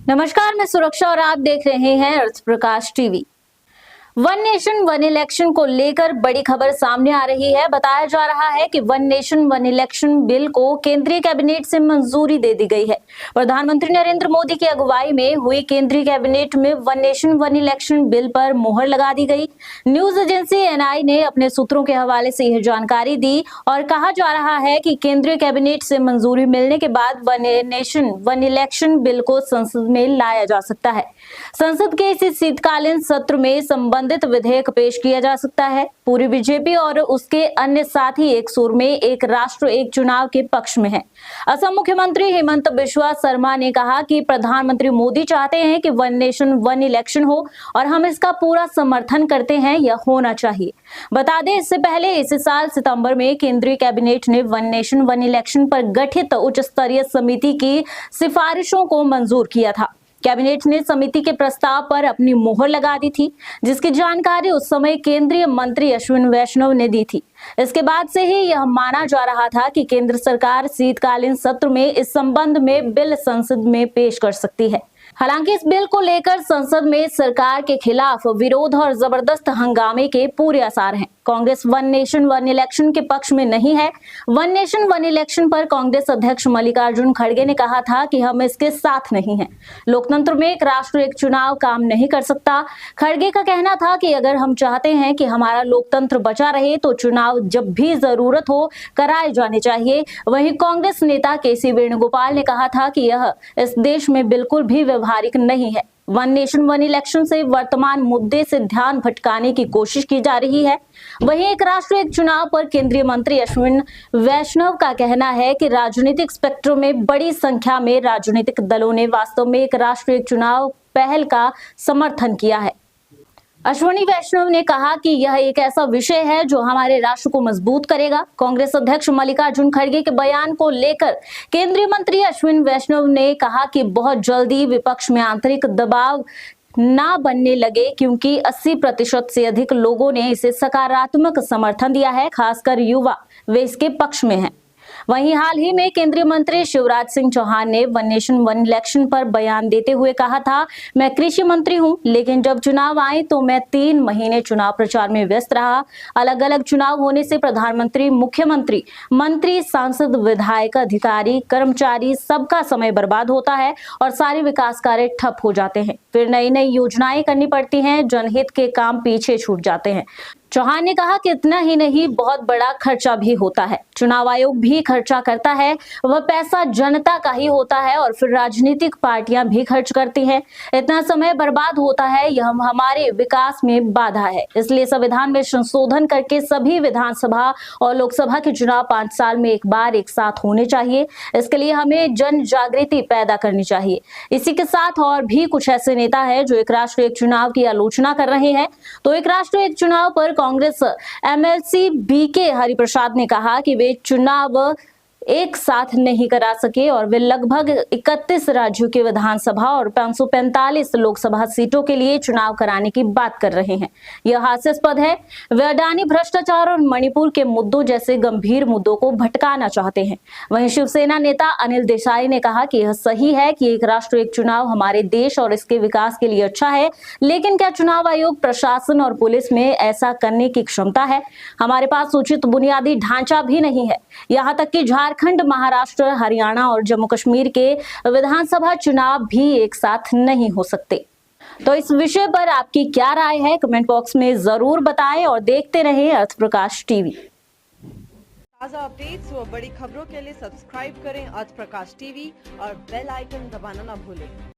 नमस्कार, मैं सुरक्षा और आप देख रहे हैं Arth Prakash TV. One nation one election को लेकर बड़ी खबर सामने आ रही है। बताया जा रहा है कि one nation one election bill को केंद्रीय कैबिनेट से मंजूरी दे दी गई है। प्रधानमंत्री नरेंद्र मोदी की अगुवाई में हुई केंद्रीय कैबिनेट में one nation one election bill पर मुहर लगा दी गई। न्यूज एजेंसी एएनआई ने अपने सूत्रों के हवाले से यह जानकारी दी और कहा जा रहा है कि केंद्रीय कैबिनेट से मंजूरी मिलने के बाद one nation one election bill को संसद में लाया जा सकता है। संसद के इसी शीतकालीन सत्र में संबंधित विधेयक पेश किया जा सकता है। पूरी बीजेपी और उसके अन्य साथी एक सुर में एक राष्ट्र एक चुनाव के पक्ष में है। असम मुख्यमंत्री हेमंत बिस्वा शर्मा ने कहा कि प्रधानमंत्री मोदी चाहते हैं कि वन नेशन वन इलेक्शन हो और हम इसका पूरा समर्थन करते हैं, यह होना चाहिए। बता दें, इससे पहले इस साल सितंबर में केंद्रीय कैबिनेट ने वन नेशन वन इलेक्शन पर गठित उच्च स्तरीय समिति की सिफारिशों को मंजूर किया था। कैबिनेट ने समिति के प्रस्ताव पर अपनी मोहर लगा दी थी, जिसकी जानकारी उस समय केंद्रीय मंत्री अश्विनी वैष्णव ने दी थी। इसके बाद से ही यह माना जा रहा था कि केंद्र सरकार शीतकालीन सत्र में इस संबंध में बिल संसद में पेश कर सकती है। हालांकि इस बिल को लेकर संसद में सरकार के खिलाफ विरोध और जबरदस्त हंगामे के पूरे आसार हैं। Congress one nation one election के पक्ष में नहीं है। वन नेशन वन इलेक्शन पर कांग्रेस अध्यक्ष मल्लिकार्जुन खड़गे ने कहा था कि हम इसके साथ नहीं हैं। लोकतंत्र में एक राष्ट्र एक चुनाव काम नहीं कर सकता। खड़गे का कहना था कि अगर हम चाहते हैं कि हमारा लोकतंत्र बचा रहे तो चुनाव जब भी जरूरत हो कराए जाने चाहिए। वहीं कांग्रेस नेता केसी वेणुगोपाल ने कहा था कि यह इस देश में बिल्कुल भी व्यवहारिक नहीं है। वन नेशन वन इलेक्शन से वर्तमान मुद्दे से ध्यान भटकाने की कोशिश की जा रही है। वहीं एक राष्ट्र एक चुनाव पर केंद्रीय मंत्री अश्विनी वैष्णव का कहना है कि राजनीतिक स्पेक्ट्रम में बड़ी संख्या में राजनीतिक दलों ने वास्तव में एक राष्ट्र एक चुनाव पहल का समर्थन किया है। अश्विनी वैष्णव ने कहा कि यह एक ऐसा विषय है जो हमारे राष्ट्र को मजबूत करेगा। कांग्रेस अध्यक्ष मल्लिकार्जुन खड़गे के बयान को लेकर केंद्रीय मंत्री अश्विनी वैष्णव ने कहा कि बहुत जल्दी विपक्ष में आंतरिक दबाव ना बनने लगे, क्योंकि 80% से अधिक लोगों ने इसे सकारात्मक समर्थन दिया है, खासकर युवा वे इसके पक्ष में हैं। वहीं हाल ही में केंद्रीय मंत्री शिवराज सिंह चौहान ने वन नेशन वन इलेक्शन पर बयान देते हुए कहा था, मैं कृषि मंत्री हूं, लेकिन जब चुनाव आए तो मैं 3 महीने चुनाव प्रचार में व्यस्त रहा। अलग अलग चुनाव होने से प्रधानमंत्री, मुख्यमंत्री, मंत्री, सांसद, विधायक, अधिकारी, कर्मचारी सबका समय बर्बाद होता है और सारे विकास कार्य ठप हो जाते हैं। फिर नई नई योजनाएं करनी पड़ती हैं, जनहित के काम पीछे छूट जाते हैं। चौहान ने कहा कि इतना ही नहीं, बहुत बड़ा खर्चा भी होता है। चुनाव आयोग भी खर्चा करता है, वह पैसा जनता का ही होता है और फिर राजनीतिक पार्टियां भी खर्च करती हैं। इतना समय बर्बाद होता है, यह हमारे विकास में बाधा है। इसलिए संविधान में संशोधन करके सभी विधानसभा और लोकसभा के चुनाव 5 साल में एक बार एक साथ होने चाहिए। इसके लिए हमें जन जागृति पैदा करनी चाहिए। इसी के साथ और भी कुछ ऐसे नेता है जो एक राष्ट्र एक चुनाव की आलोचना कर रहे हैं। तो एक राष्ट्र एक चुनाव पर कांग्रेस एमएलसी बीके हरिप्रसाद ने कहा कि वे चुनाव एक साथ नहीं करा सके और वे लगभग 31 राज्यों के विधानसभा और 545 लोकसभा सीटों के लिए चुनाव कराने की बात कर रहे हैं। यह हास्यास्पद है। वे अडानी भ्रष्टाचार और मणिपुर के मुद्दों जैसे गंभीर मुद्दों को भटकाना चाहते हैं। वहीं शिवसेना नेता अनिल देसाई ने कहा कि यह सही है कि एक राष्ट्र एक चुनाव हमारे देश और इसके विकास के लिए अच्छा है, लेकिन क्या चुनाव आयोग, प्रशासन और पुलिस में ऐसा करने की क्षमता है? हमारे पास उचित बुनियादी ढांचा भी नहीं है। यहाँ तक कि झारखंड, महाराष्ट्र, हरियाणा और जम्मू कश्मीर के विधानसभा चुनाव भी एक साथ नहीं हो सकते। तो इस विषय पर आपकी क्या राय है, कमेंट बॉक्स में जरूर बताएं और देखते रहें अर्थ प्रकाश टीवी। ताज़ा अपडेट्स व बड़ी खबरों के लिए सब्सक्राइब करें अर्थ प्रकाश टीवी और बेल आइकन दबाना न भूलें।